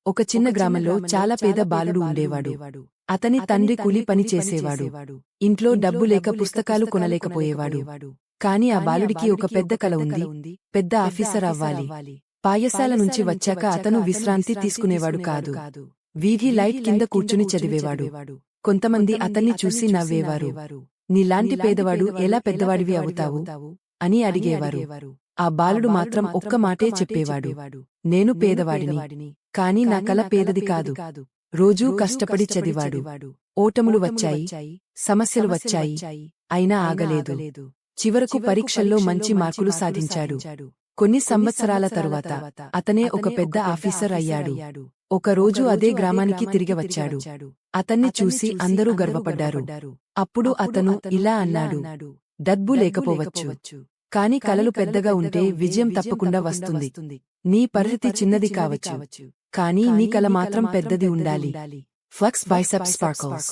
ఒక చిన్న గ్రామంలో చాలా పేద బాలుడు ఉండేవాడు. అతని తండ్రి కూలి పని చేసేవాడు. ఇంట్లో డబ్బు లేక పుస్తకాలు కొనలేకపోయేవాడు. కాని ఆ బాలుడికి ఒక పెద్ద కల ఉంది, పెద్ద ఆఫీసర్ అవ్వాలి. పాఠశాల నుంచి వచ్చాక అతను విశ్రాంతి తీసుకునేవాడు కాదు. వీధి లైట్ కింద కూర్చుని చదివేవాడు. కొంతమంది అతన్ని చూసి నవ్వేవారు. నీలాంటి పేదవాడు ఎలా పెద్దవాడివి అవుతావు అని అడిగేవారు. ఆ బాలుడు మాత్రం ఒక్క మాటే చెప్పేవాడు, నేను పేదవాడిని, కాని నా కల పేదది కాదు. రోజూ కష్టపడి చదివాడు. ఓటములు వచ్చాయి, సమస్యలు వచ్చాయి, అయినా ఆగలేదు. చివరకు పరీక్షల్లో మంచి మార్కులు సాధించాడు. కొన్ని సంవత్సరాల తరువాత అతనే ఒక పెద్ద ఆఫీసర్ అయ్యాడు. ఒక రోజు అదే గ్రామానికి తిరిగి వచ్చాడు. అతన్ని చూసి అందరూ గర్వపడ్డారు. అప్పుడు అతను ఇలా అన్నాడు, డబ్బు లేకపోవచ్చు, కాని కలలు పెద్దగా ఉంటే విజయం తప్పకుండా వస్తుంది. నీ పరిస్థితి చిన్నది కావచ్చు, కానీ నీ కల మాత్రం పెద్దది ఉండాలి. Flux biceps sparkles.